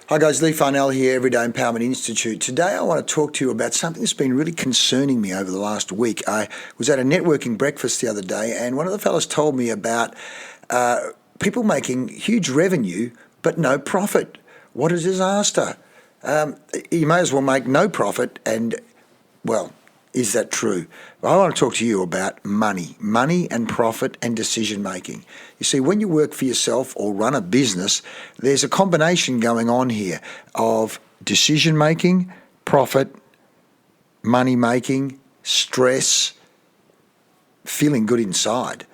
Hi guys, Lee Farnell here, Everyday Empowerment Institute. Today I want to talk to you about something that's been really concerning me over the last week. I was at a networking breakfast the other day and one of the fellas told me about people making huge revenue but no profit. What a disaster. You may as well make no profit and, well, is that true? Well, I want to talk to you about money and profit and decision making. You see, when you work for yourself or run a business, there's a combination going on here of decision making, profit, money making, stress, feeling good inside.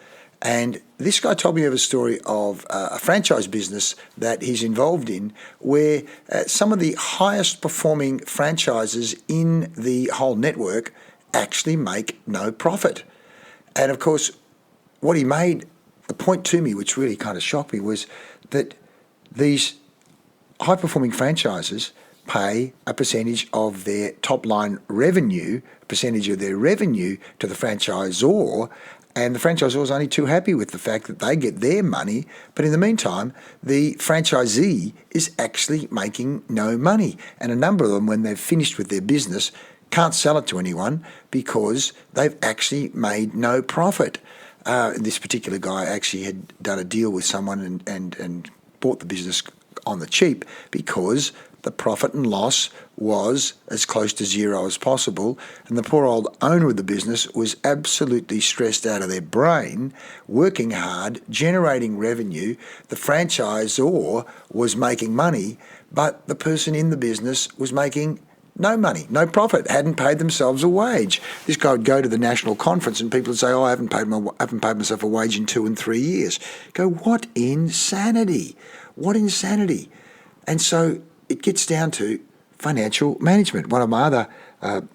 And this guy told me of a story of a franchise business that he's involved in where some of the highest performing franchises in the whole network actually make no profit. And of course, what he made, the point to me, which really kind of shocked me, was that these high-performing franchises pay a percentage of their top-line revenue, a percentage of their revenue to the franchisor, and the franchisor is only too happy with the fact that they get their money, but in the meantime, the franchisee is actually making no money. And a number of them, when they've finished with their business, can't sell it to anyone because they've actually made no profit. This particular guy actually had done a deal with someone and bought the business on the cheap because the profit and loss was as close to zero as possible, and the poor old owner of the business was absolutely stressed out of their brain, working hard, generating revenue. The franchisor was making money, but the person in the business was making no money, no profit, hadn't paid themselves a wage. This guy would go to the national conference and people would say, I haven't paid myself a wage in 2 and 3 years. Go, what insanity? What insanity? And so it gets down to financial management. One of my other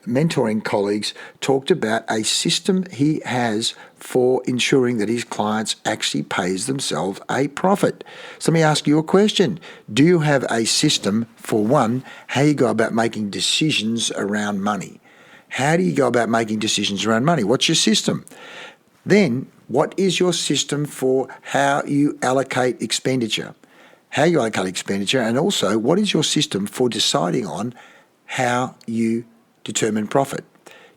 mentoring colleagues talked about a system he has for ensuring that his clients actually pays themselves a profit. So let me ask you a question. Do you have a system for, one, how you go about making decisions around money? How do you go about making decisions around money? What's your system? Then, what is your system for how you allocate expenditure? How you allocate expenditure, and also what is your system for deciding on how you determine profit?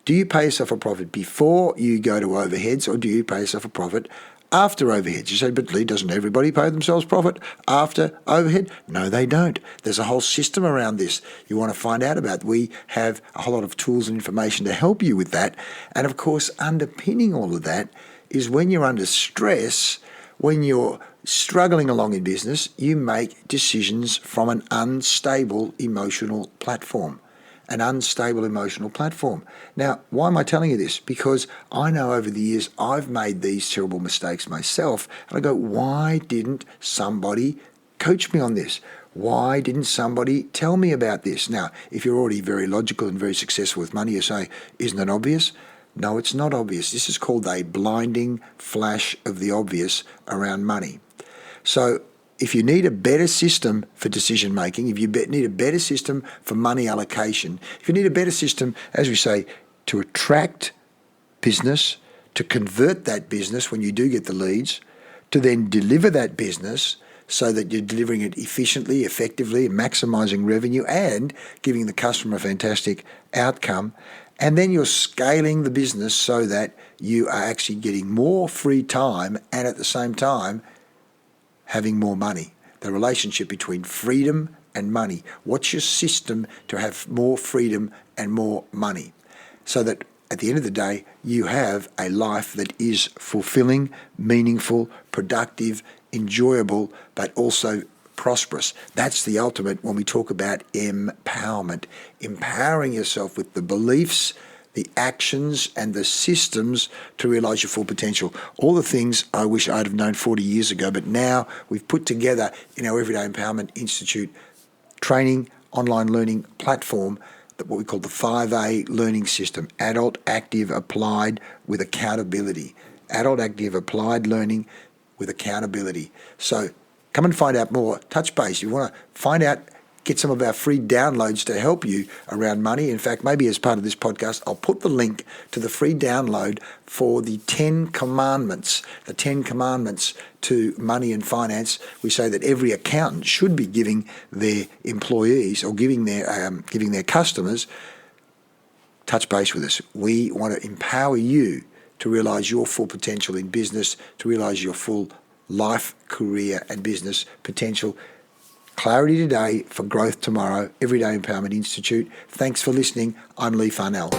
Do you pay yourself a profit before you go to overheads, or do you pay yourself a profit after overheads? You say, but Lee, doesn't everybody pay themselves profit after overhead? No, they don't. There's a whole system around this you want to find out about. We have a whole lot of tools and information to help you with that. And of course, underpinning all of that is when you're under stress, when you're struggling along in business, you make decisions from an unstable emotional platform. An unstable emotional platform. Now, why am I telling you this? Because I know over the years I've made these terrible mistakes myself, and I go, why didn't somebody coach me on this? Why didn't somebody tell me about this? Now, if you're already very logical and very successful with money, you say, isn't it obvious? No, it's not obvious. This is called a blinding flash of the obvious around money. So if you need a better system for decision making, if you need a better system for money allocation, if you need a better system, as we say, to attract business, to convert that business when you do get the leads, to then deliver that business so that you're delivering it efficiently, effectively, maximizing revenue and giving the customer a fantastic outcome, and then you're scaling the business so that you are actually getting more free time and at the same time having more money. The relationship between freedom and money. What's your system to have more freedom and more money? So that at the end of the day, you have a life that is fulfilling, meaningful, productive, enjoyable, but also prosperous. That's the ultimate when we talk about empowerment. Empowering yourself with the beliefs, the actions and the systems to realize your full potential. All the things I wish I'd have known 40 years ago, but now we've put together in our Everyday Empowerment Institute training, online learning platform, what we call the 5A learning system, adult, active, applied with accountability. Adult, active, applied learning with accountability. So come and find out more. Touch base. You want to find out, get some of our free downloads to help you around money. In fact, maybe as part of this podcast, I'll put the link to the free download for the 10 commandments, to money and finance. We say that every accountant should be giving their employees or giving their customers. Touch base with us. We want to empower you to realise your full potential in business, to realise your full life, career and business potential. Clarity today for growth tomorrow. Everyday Empowerment Institute. Thanks for listening. I'm Lee Farnell.